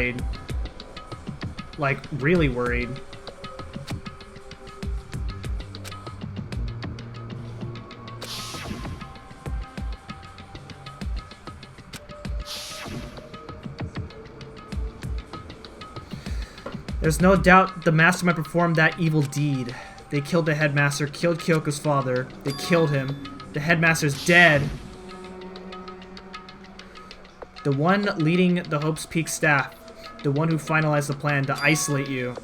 worried. Like, really worried. There's no doubt the mastermind performed that evil deed. They killed the headmaster, killed Kyoko's father. They killed him. The headmaster's dead. The one leading the Hope's Peak staff, the one who finalized the plan to isolate you,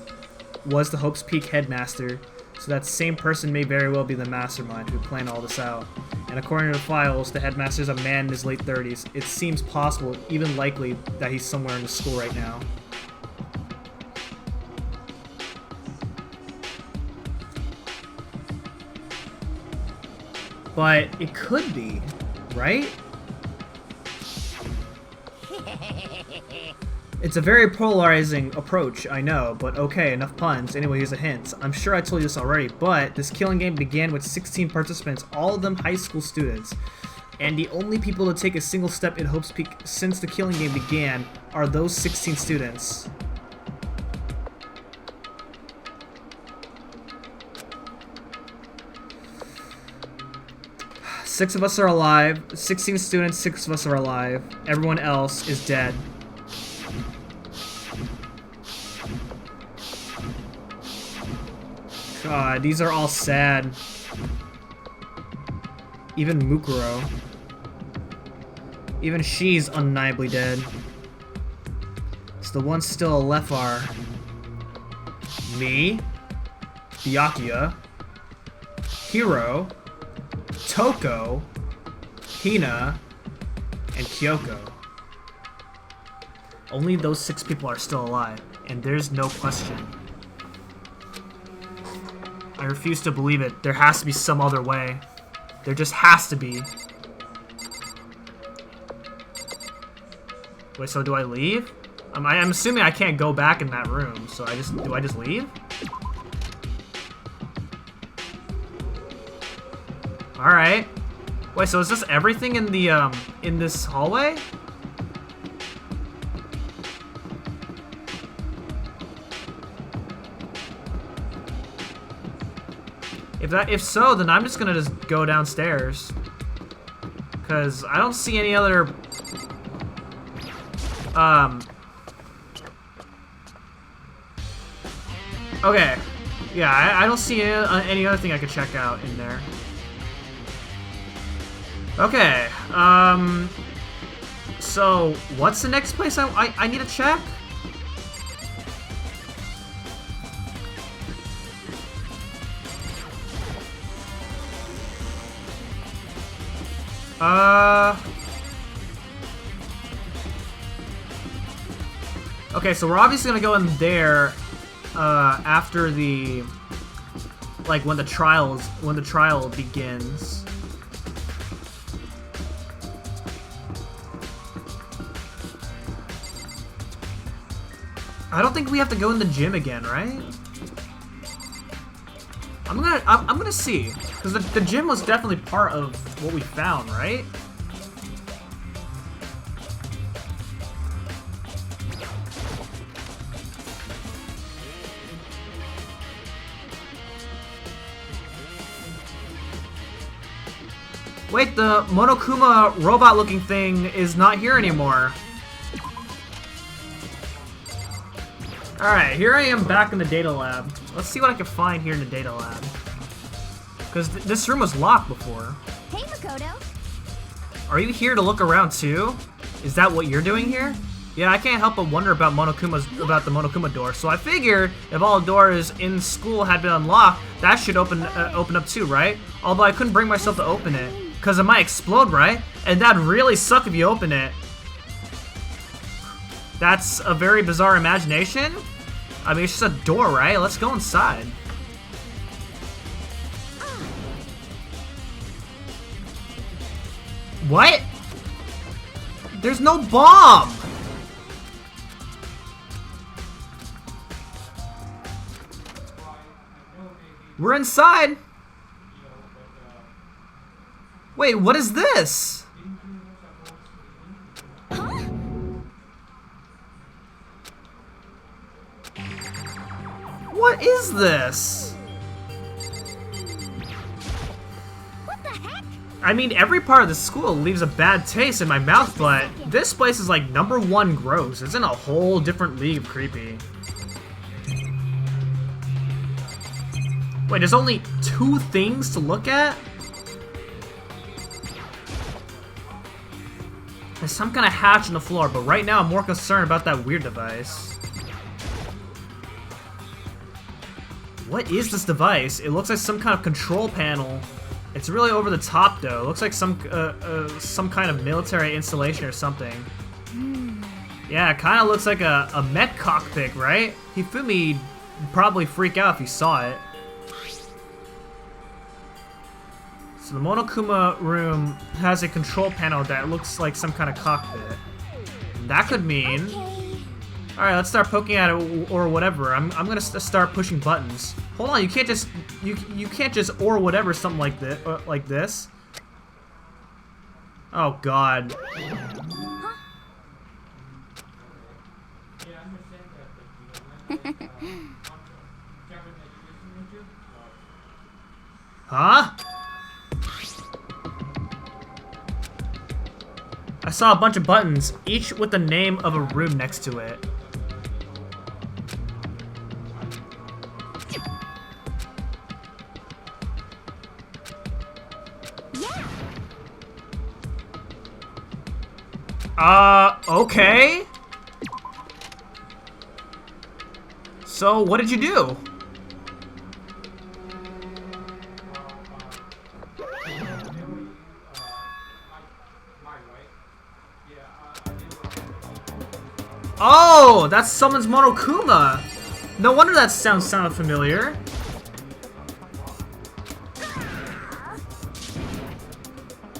was the Hope's Peak headmaster. So that same person may very well be the mastermind who planned all this out. And according to the files, the headmaster is a man in his late 30s. It seems possible, even likely, that he's somewhere in the school right now. But it could be, right? It's a very polarizing approach, I know, but okay, enough puns. Anyway, here's a hint. I'm sure I told you this already, but this killing game began with 16 participants, all of them high school students. And the only people to take a single step in Hope's Peak since the killing game began are those 16 students. Six of us are alive. 16 students, 6 of us are alive. Everyone else is dead. God, these are all sad. Even Mukuro. Even she's undeniably dead. So the ones still left are me, Byakuya, Hiro, Toko, Hina, and Kyoko. Only those 6 people are still alive, and there's no question. I refuse to believe it. There has to be some other way. There just has to be. Wait, so do I leave? I'm assuming I can't go back in that room, so do I just leave? Alright. Wait, so is this everything in the, in this hallway? If so, then I'm just gonna go downstairs. Cause I don't see any other, okay. Yeah, I don't see any other thing I could check out in there. Okay, so what's the next place I need to check? Okay, so we're obviously gonna go in there, after the, like, when the trial begins. I don't think we have to go in the gym again, right? I'm gonna see, because the gym was definitely part of what we found, right? Wait, the Monokuma robot-looking thing is not here anymore. Alright, here I am back in the data lab. Let's see what I can find here in the data lab. Because this room was locked before. Hey, Makoto. Are you here to look around too? Is that what you're doing here? Yeah, I can't help but wonder about the Monokuma door. So I figured if all the doors in school had been unlocked, that should open up too, right? Although I couldn't bring myself to open it, because it might explode, right? And that'd really suck if you open it. That's a very bizarre imagination. I mean, it's just a door, right? Let's go inside. What? There's no bomb! We're inside! Wait, what is this? Huh? is this? What the heck? I mean, every part of the school leaves a bad taste in my mouth, but this place is like #1 gross. It's in a whole different league of creepy. Wait, there's only 2 things to look at? There's some kind of hatch on the floor, but right now I'm more concerned about that weird device. What is this device? It looks like some kind of control panel. It's really over the top, though. It looks like some kind of military installation or something. Yeah, it kind of looks like a mech cockpit, right? Hifumi would probably freak out if he saw it. So the Monokuma room has a control panel that looks like some kind of cockpit. That could mean... Alright, let's start poking at it or whatever. I'm gonna start pushing buttons. Hold on, you can't just... You can't just or whatever something like this. Oh, God. Huh? I saw a bunch of buttons, each with the name of a room next to it. Okay. So, what did you do? Oh, that's someone's Monokuma. No wonder that sounded familiar.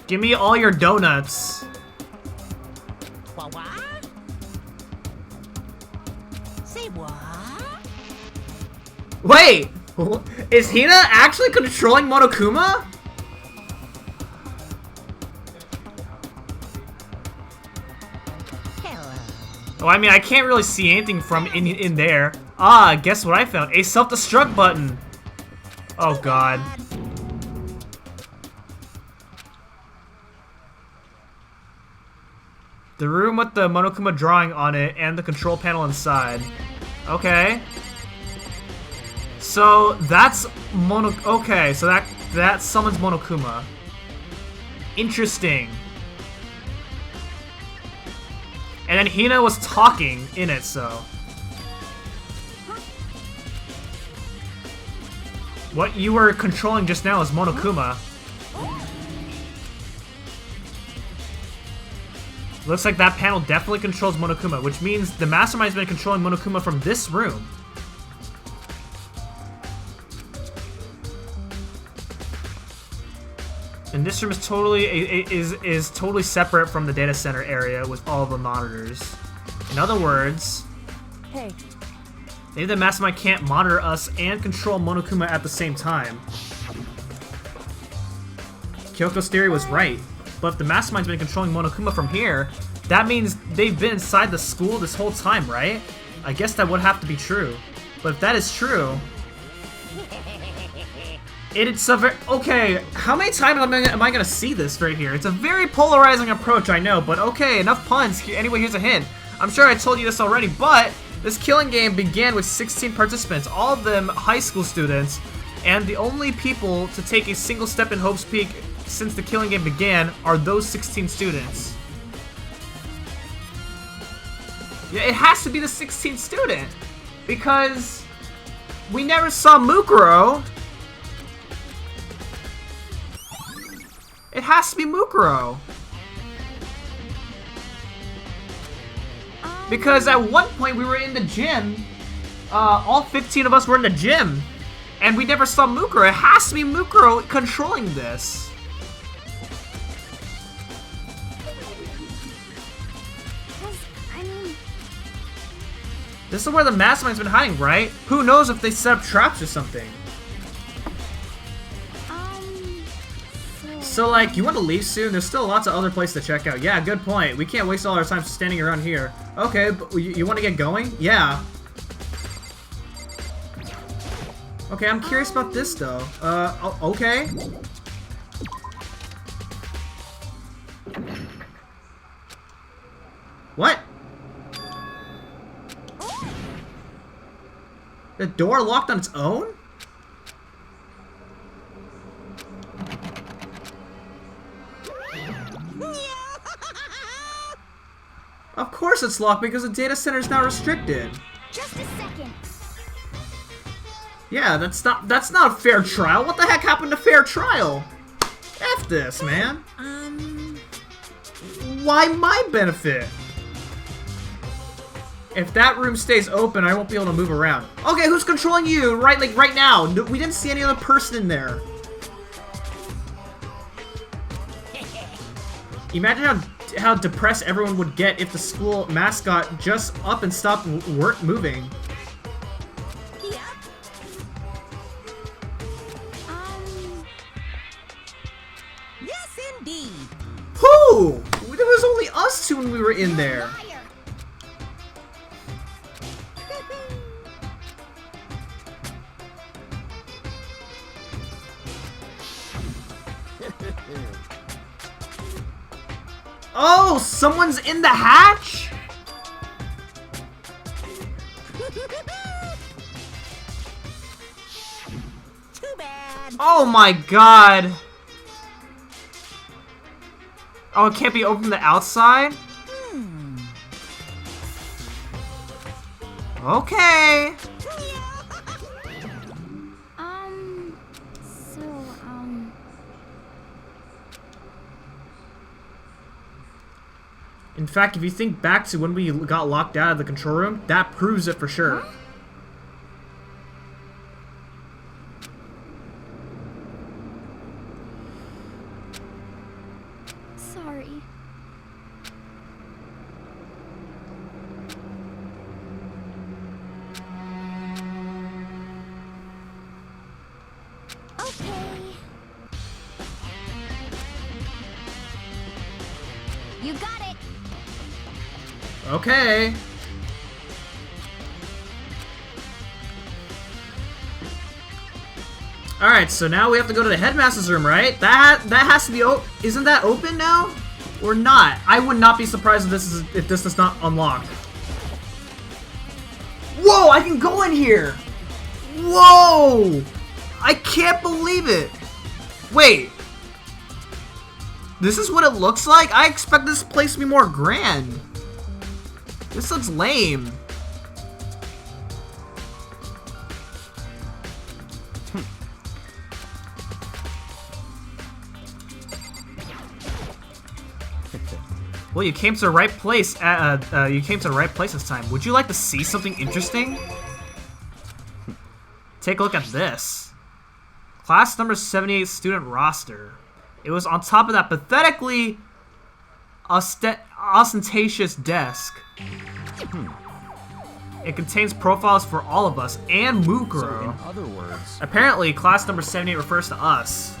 Give me all your donuts. What? Say what? Wait, is Hina actually controlling Monokuma? Oh, I mean, I can't really see anything from in there. Ah, guess what I found? A self-destruct button. Oh, God. The room with the Monokuma drawing on it and the control panel inside. Okay. So, that's okay, so that summons Monokuma. Interesting. And then Hina was talking in it, so. What you were controlling just now is Monokuma. Looks like that panel definitely controls Monokuma, which means the Mastermind's been controlling Monokuma from this room. And this room is totally separate from the data center area with all the monitors. In other words, hey, maybe the Mastermind can't monitor us and control Monokuma at the same time. Kyoko's theory was right, but if the Mastermind's been controlling Monokuma from here, that means they've been inside the school this whole time, right? I guess that would have to be true. But if that is true, it's a very... Okay, how many times am I gonna see this right here? It's a very polarizing approach, I know, but okay, enough puns. Anyway, here's a hint. I'm sure I told you this already, but this killing game began with 16 participants, all of them high school students, and the only people to take a single step in Hope's Peak since the killing game began are those 16 students. Yeah, it has to be the 16th student, because we never saw Mukuro. It has to be Mukuro. Because at one point we were in the gym, all 15 of us were in the gym, and we never saw Mukuro. It has to be Mukuro controlling this. I mean, This is where the Mastermind's been hiding, right? Who knows if they set up traps or something. So, like, you want to leave soon? There's still lots of other places to check out. Yeah, good point. We can't waste all our time standing around here. Okay, but you want to get going? Yeah. Okay, I'm curious about this though. Okay. What? The door locked on its own? Of course it's locked because the data center is now restricted. Just a second. Yeah, that's not a fair trial. What the heck happened to fair trial? F this, man. Why my benefit? If that room stays open, I won't be able to move around. Okay, who's controlling you? Right, like right now. We didn't see any other person in there. Imagine how depressed everyone would get if the school mascot just up and stopped moving. Yep. Yes, indeed. Who? There was only us two when we were in there. Liar. Oh, someone's in the hatch? Too bad. Oh my god. Oh, it can't be opened from the outside? Okay. In fact, if you think back to when we got locked out of the control room, that proves it for sure. Huh? Sorry. Okay. You got it. Okay. Alright, so now we have to go to the headmaster's room, right? That has to be isn't that open now? Or not? I would not be surprised if this does not unlock. Whoa, I can go in here! Whoa! I can't believe it! Wait. This is what it looks like? I expect this place to be more grand. This looks lame. Well, you came to the right place. You came to the right place this time. Would you like to see something interesting? Take a look at this. Class number 78 student roster. It was on top of that pathetically ostentatious desk. It contains profiles for all of us and Mukuro. So in other words, apparently, class number 78 refers to us.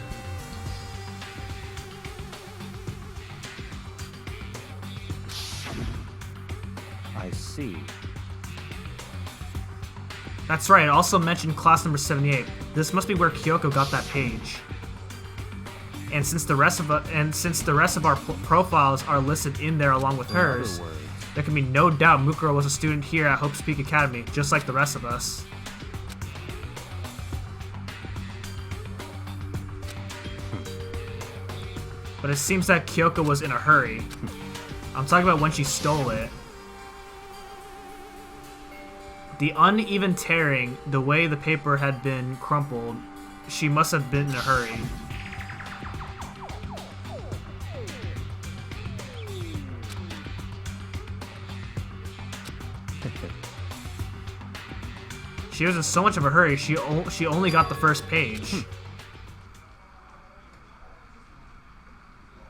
I see. That's right, it also mentioned class number 78. This must be where Kyoko got that page. And since the rest of our profiles are listed in there along with hers, there can be no doubt Mukuro was a student here at Hope's Peak Academy, just like the rest of us. But it seems that Kyoko was in a hurry. I'm talking about when she stole it. The uneven tearing, the way the paper had been crumpled, she must have been in a hurry. She was in so much of a hurry, she only got the first page.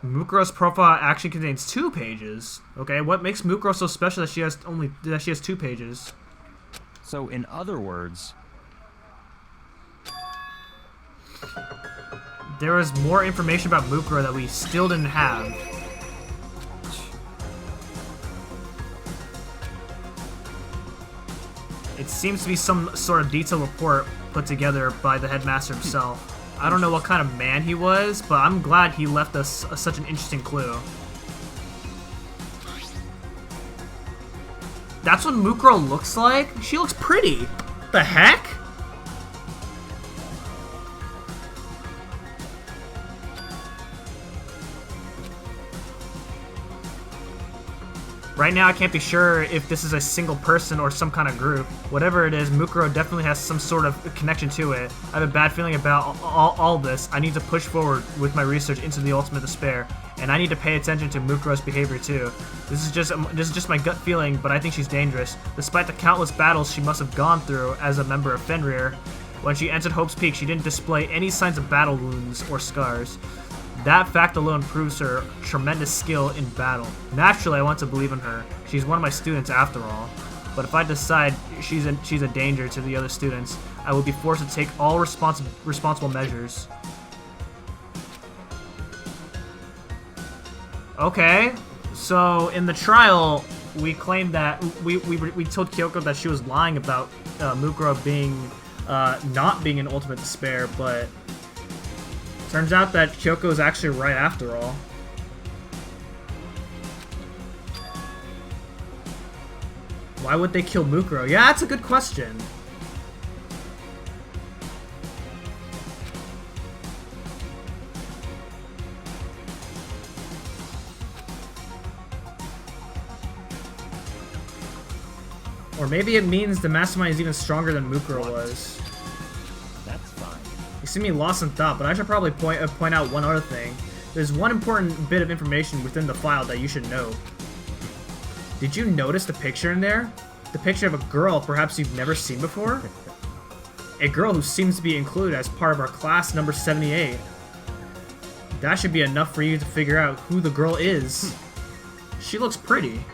Mukuro's profile actually contains 2 pages. Okay, what makes Mukuro so special that she has 2 pages? So in other words, there was more information about Mukuro that we still didn't have. It seems to be some sort of detailed report put together by the headmaster himself. I don't know what kind of man he was, but I'm glad he left us such an interesting clue. That's what Mukuro looks like? She looks pretty. The heck? Right now, I can't be sure if this is a single person or some kind of group. Whatever it is, Mukuro definitely has some sort of connection to it. I have a bad feeling about all this. I need to push forward with my research into the ultimate despair, and I need to pay attention to Mukuro's behavior too. This is just my gut feeling, but I think she's dangerous. Despite the countless battles she must have gone through as a member of Fenrir, when she entered Hope's Peak, she didn't display any signs of battle wounds or scars. That fact alone proves her tremendous skill in battle. Naturally, I want to believe in her. She's one of my students after all. But if I decide she's a danger to the other students, I will be forced to take all responsible measures. Okay, so in the trial, we claimed that we told Kyoko that she was lying about Mukuro being not being in ultimate despair, but turns out that Kyoko is actually right after all. Why would they kill Mukuro? Yeah, that's a good question. Or maybe it means the mastermind is even stronger than Mukuro was. That's fine. You see me lost in thought, but I should probably point out one other thing. There's one important bit of information within the file that you should know. Did you notice the picture in there? The picture of a girl perhaps you've never seen before? A girl who seems to be included as part of our class number 78. That should be enough for you to figure out who the girl is. She looks pretty.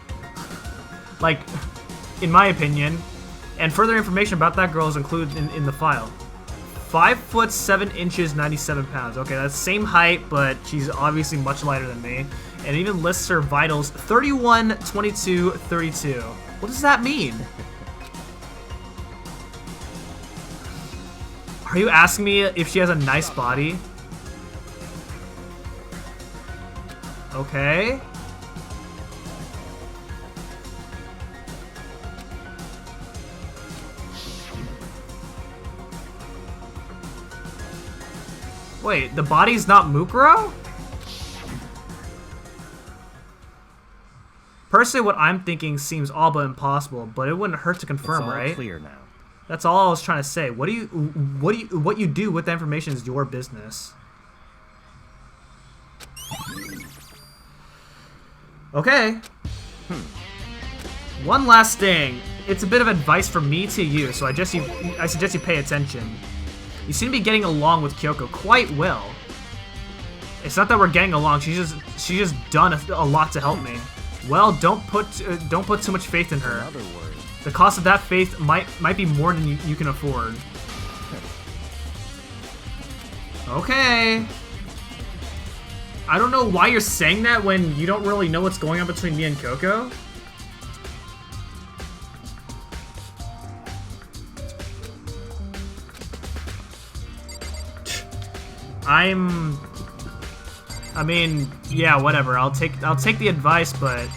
Like, in my opinion. And further information about that girl is included in the file. 5 foot 7 inches, 97 pounds. Okay, that's the same height, but she's obviously much lighter than me. And it even lists her vitals 31, 22, 32. What does that mean? Are you asking me if she has a nice body? Okay. Wait, the body's not Mukuro? Personally, what I'm thinking seems all but impossible, but it wouldn't hurt to confirm, It's all right? clear now. That's all I was trying to say. What you do with that information is your business. Okay. One last thing. It's a bit of advice from me to you, so I suggest you pay attention. You seem to be getting along with Kyoko quite well. It's not that we're getting along. She's just done a lot to help me. Well, don't put too much faith in her. In other words, The cost of that faith might be more than you can afford. Okay. I don't know why you're saying that when you don't really know what's going on between me and Coco. I mean, yeah, whatever. I'll take the advice, but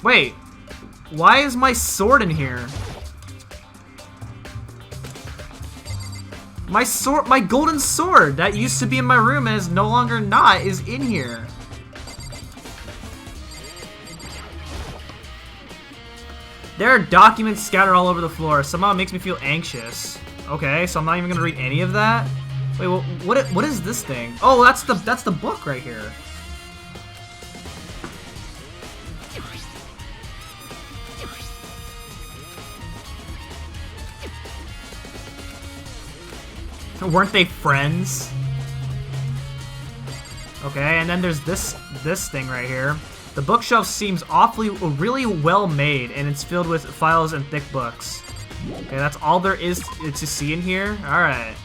wait. Why is my sword in here? My golden sword that used to be in my room and is no longer not is in here. There are documents scattered all over the floor. Somehow it makes me feel anxious. Okay, so I'm not even gonna read any of that. Wait, well, what is this thing? Oh, that's the book right here. Weren't they friends? Okay, and then there's this thing right here. The bookshelf seems really well made, and it's filled with files and thick books. Okay, that's all there is to see in here? Alright.